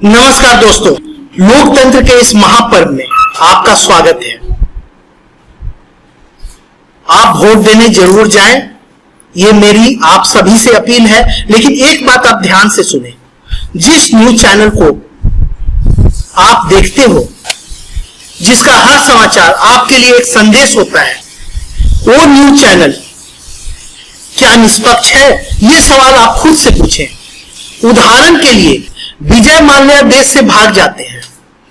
नमस्कार दोस्तों, लोकतंत्र के इस महापर्व में आपका स्वागत है। आप वोट देने जरूर जाएं, ये मेरी आप सभी से अपील है। लेकिन एक बात आप ध्यान से सुने, जिस न्यूज चैनल को आप देखते हो, जिसका हर समाचार आपके लिए एक संदेश होता है, वो न्यूज चैनल क्या निष्पक्ष है? ये सवाल आप खुद से पूछें। उदाहरण के लिए विजय माल्या देश से भाग जाते हैं,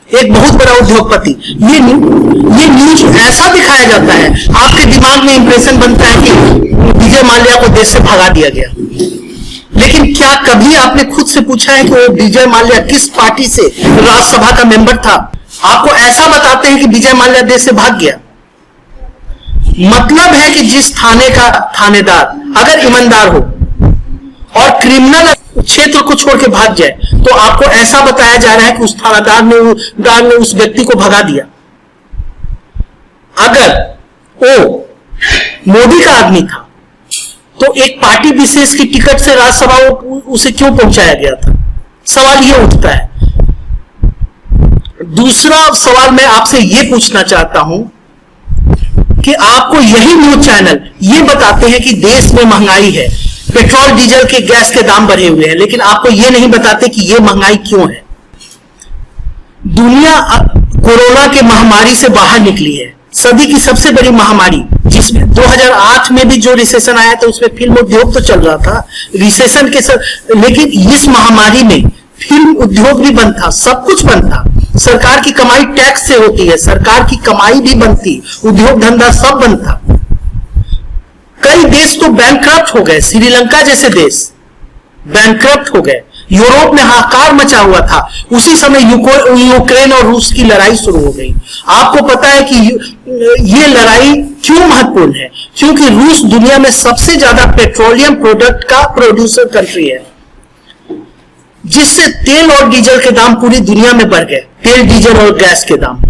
एक बहुत बड़ा उद्योगपति। ये न्यूज ऐसा दिखाया जाता है, आपके दिमाग में इंप्रेशन बनता है कि विजय माल्या को देश से भगा दिया गया। लेकिन क्या कभी आपने खुद से पूछा है कि वो विजय माल्या किस पार्टी से राज्यसभा का मेंबर था? आपको ऐसा बताते हैं कि विजय माल्या देश से भाग गया। मतलब है कि जिस थाने का थानेदार अगर ईमानदार हो और क्रिमिनल क्षेत्र को छोड़ के भाग जाए, तो आपको ऐसा बताया जा रहा है कि उस थानेदार ने उस व्यक्ति को भगा दिया। अगर वो मोदी का आदमी था, तो एक पार्टी विशेष की टिकट से राज्यसभा उसे क्यों पहुंचाया गया था? सवाल ये उठता है। दूसरा सवाल मैं आपसे ये पूछना चाहता हूं कि आपको यही न्यूज चैनल ये बताते हैं कि देश में महंगाई है, पेट्रोल डीजल के गैस के दाम बढ़े हुए हैं, लेकिन आपको ये नहीं बताते कि ये महंगाई क्यों है। दुनिया कोरोना के महामारी से बाहर निकली है, सदी की सबसे बड़ी महामारी, जिसमें 2008 में भी जो रिसेशन आया था उसमें फिल्म उद्योग तो चल रहा था रिसेशन के लेकिन इस महामारी में फिल्म उद्योग भी बंद था, सब कुछ बंद था। सरकार की कमाई टैक्स से होती है, सरकार की कमाई भी बंद थी, उद्योग धंधा सब बंद था। कई देश तो बैंकक्रप्ट हो गए, श्रीलंका जैसे देश बैंकक्रप्ट हो गए। यूरोप में हाहाकार मचा हुआ था, उसी समय यूक्रेन और रूस की लड़ाई शुरू हो गई। आपको पता है कि ये लड़ाई क्यों महत्वपूर्ण है? क्योंकि रूस दुनिया में सबसे ज्यादा पेट्रोलियम प्रोडक्ट का प्रोड्यूसर कंट्री है, जिससे तेल और डीजल के दाम पूरी दुनिया में बढ़ गए, तेल डीजल और गैस के दाम।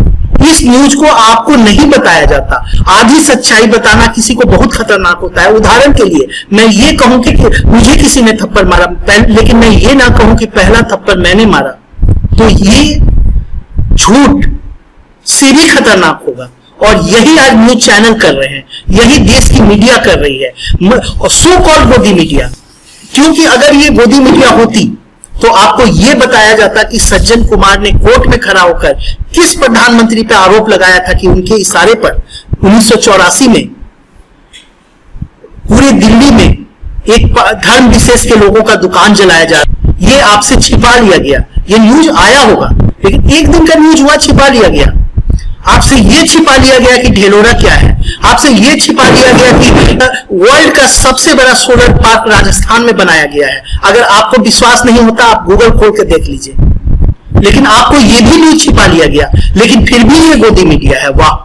इस न्यूज को आपको नहीं बताया जाता। आधी सच्चाई बताना किसी को बहुत खतरनाक होता है। उदाहरण के लिए मैं ये कहूं कि मुझे किसी ने थप्पड़ मारा, लेकिन मैं ये ना कहूं कि पहला थप्पड़ मैंने मारा, तो ये झूठ से भी खतरनाक होगा। और यही आज न्यूज चैनल कर रहे हैं, यही देश की मीडिया कर रही है, सो कॉल्ड गोदी मीडिया। क्योंकि अगर ये गोदी मीडिया होती तो आपको यह बताया जाता कि सज्जन कुमार ने कोर्ट में खड़ा होकर किस प्रधानमंत्री पर आरोप लगाया था कि उनके इशारे पर 1984 में पूरे दिल्ली में एक धर्म विशेष के लोगों का दुकान जलाया जा रहा। ये आपसे छिपा लिया गया। ये न्यूज आया होगा, लेकिन एक दिन का न्यूज हुआ, छिपा लिया गया। आपसे ये छिपा लिया गया कि ढेलोरा क्या है, आपसे ये छिपा लिया गया कि वर्ल्ड का सबसे बड़ा सोलर पार्क राजस्थान में बनाया गया है। अगर आपको विश्वास नहीं होता, आप गूगल खोल के देख लीजिए। लेकिन आपको ये भी न्यूज छिपा लिया गया, लेकिन फिर भी ये गोदी मीडिया है। वाह!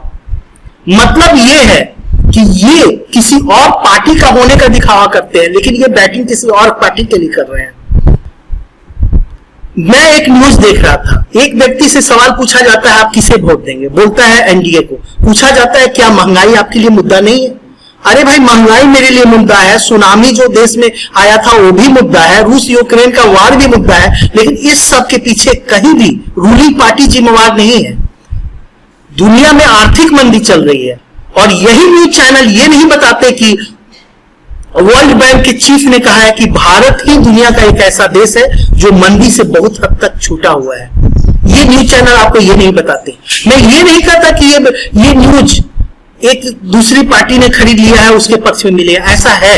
मतलब ये है कि ये किसी और पार्टी का होने का दिखावा करते हैं, लेकिन ये बैटिंग किसी और पार्टी के लिए कर रहे हैं। मैं एक न्यूज देख रहा था, एक व्यक्ति से सवाल पूछा जाता है, आप किसे वोट देंगे? बोलता है एनडीए को। पूछा जाता है क्या महंगाई आपके लिए मुद्दा नहीं है? अरे भाई, महंगाई मेरे लिए मुद्दा है, सुनामी जो देश में आया था वो भी मुद्दा है, रूस यूक्रेन का वार भी मुद्दा है, लेकिन इस सब के पीछे कहीं भी रूलिंग पार्टी जिम्मेवार नहीं है। दुनिया में आर्थिक मंदी चल रही है, और यही न्यूज चैनल ये नहीं बताते कि वर्ल्ड बैंक के चीफ ने कहा है कि भारत ही दुनिया का एक ऐसा देश है जो मंदी से बहुत हद तक छूटा हुआ है। ये न्यूज चैनल आपको ये नहीं बताते। मैं ये नहीं कहता कि ये न्यूज एक दूसरी पार्टी ने खरीद लिया है, उसके पक्ष में मिले, ऐसा है।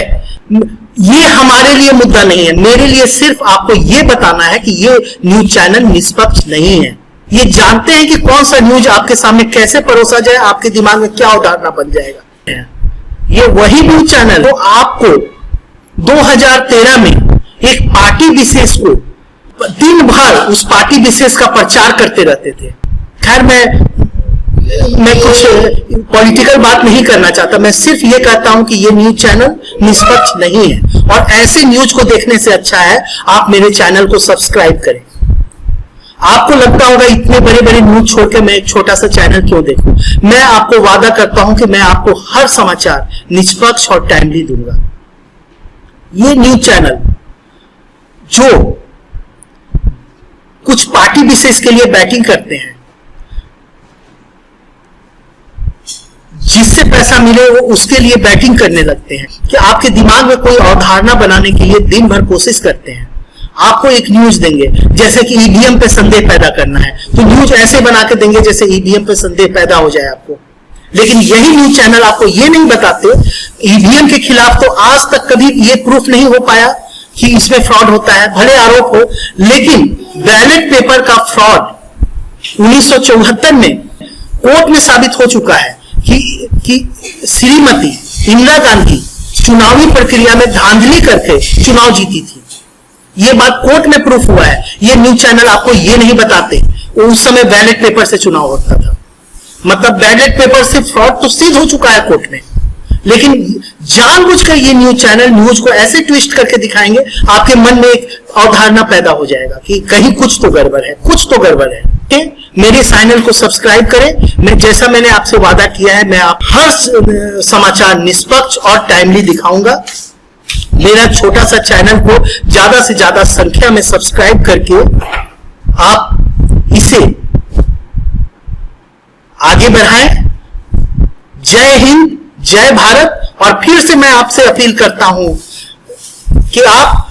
ये हमारे लिए मुद्दा नहीं है। मेरे लिए सिर्फ आपको ये बताना है कि ये न्यूज चैनल निष्पक्ष नहीं है। ये जानते हैं कि कौन सा न्यूज आपके सामने कैसे परोसा जाए, आपके दिमाग में क्या उतारना बन जाएगा। ये वही न्यूज चैनल तो आपको 2013 में एक पार्टी विशेष को दिन भर उस पार्टी विशेष का प्रचार करते रहते थे। खैर, मैं कुछ पॉलिटिकल बात नहीं करना चाहता, मैं सिर्फ ये कहता हूं कि ये न्यूज चैनल निष्पक्ष नहीं है, और ऐसे न्यूज को देखने से अच्छा है आप मेरे चैनल को सब्सक्राइब करें। आपको लगता होगा इतने बड़े बड़े न्यूज छोड़कर मैं एक छोटा सा चैनल क्यों देखूं? मैं आपको वादा करता हूं कि मैं आपको हर समाचार निष्पक्ष और टाइमली दूंगा। ये न्यूज चैनल जो कुछ पार्टी विशेष के लिए बैटिंग करते हैं, जिससे पैसा मिले वो उसके लिए बैटिंग करने लगते हैं, कि आपके दिमाग में कोई अवधारणा बनाने के लिए दिन भर कोशिश करते हैं। आपको एक न्यूज देंगे, जैसे कि ईवीएम पे संदेह पैदा करना है, तो न्यूज ऐसे बना के देंगे जैसे ईवीएम पे संदेह पैदा हो जाए आपको। लेकिन यही न्यूज चैनल आपको ये नहीं बताते, ईवीएम के खिलाफ तो आज तक कभी ये प्रूफ नहीं हो पाया कि इसमें फ्रॉड होता है, भले आरोप हो, लेकिन बैलेट पेपर का फ्रॉड 1974 में कोर्ट में साबित हो चुका है कि श्रीमती इंदिरा गांधी चुनावी प्रक्रिया में धांधली करके चुनाव जीती थी। ये बात कोर्ट में प्रूफ हुआ है। ये न्यूज चैनल आपको ये नहीं बताते। उस समय बैलेट पेपर से चुनाव होता था, मतलब बैलेट पेपर से फ्रॉड तो सिद्ध हो चुका है कोर्ट में, लेकिन जानबूझकर ये न्यूज चैनल न्यूज को ऐसे ट्विस्ट करके दिखाएंगे, आपके मन में एक अवधारणा पैदा हो जाएगा कि कहीं कुछ तो गड़बड़ है, कुछ तो गड़बड़ है। ठीक, मेरे चैनल को सब्सक्राइब करें। जैसा मैंने आपसे वादा किया है, मैं आप हर समाचार निष्पक्ष और टाइमली दिखाऊंगा। मेरा छोटा सा चैनल को ज्यादा से ज्यादा संख्या में सब्सक्राइब करके आप इसे आगे बढ़ाएं। जय हिंद, जय भारत। और फिर से मैं आपसे अपील करता हूं कि आप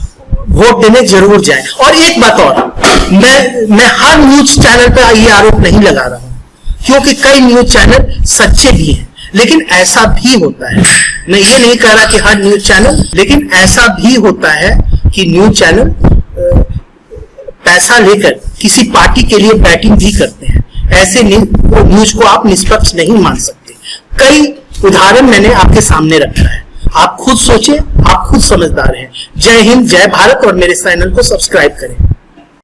वोट देने जरूर जाएं। और एक बात और, मैं हर न्यूज चैनल पर ये आरोप नहीं लगा रहा हूं, क्योंकि कई न्यूज चैनल सच्चे भी हैं, लेकिन ऐसा भी होता है, मैं ये नहीं कह रहा कि हर न्यूज चैनल, लेकिन ऐसा भी होता है कि न्यूज चैनल पैसा लेकर किसी पार्टी के लिए बैटिंग भी करते हैं। ऐसे न्यूज को आप निष्पक्ष नहीं मान सकते। कई उदाहरण मैंने आपके सामने रखा है, आप खुद सोचें, आप खुद समझदार हैं। जय हिंद, जय भारत। और मेरे चैनल को सब्सक्राइब करें।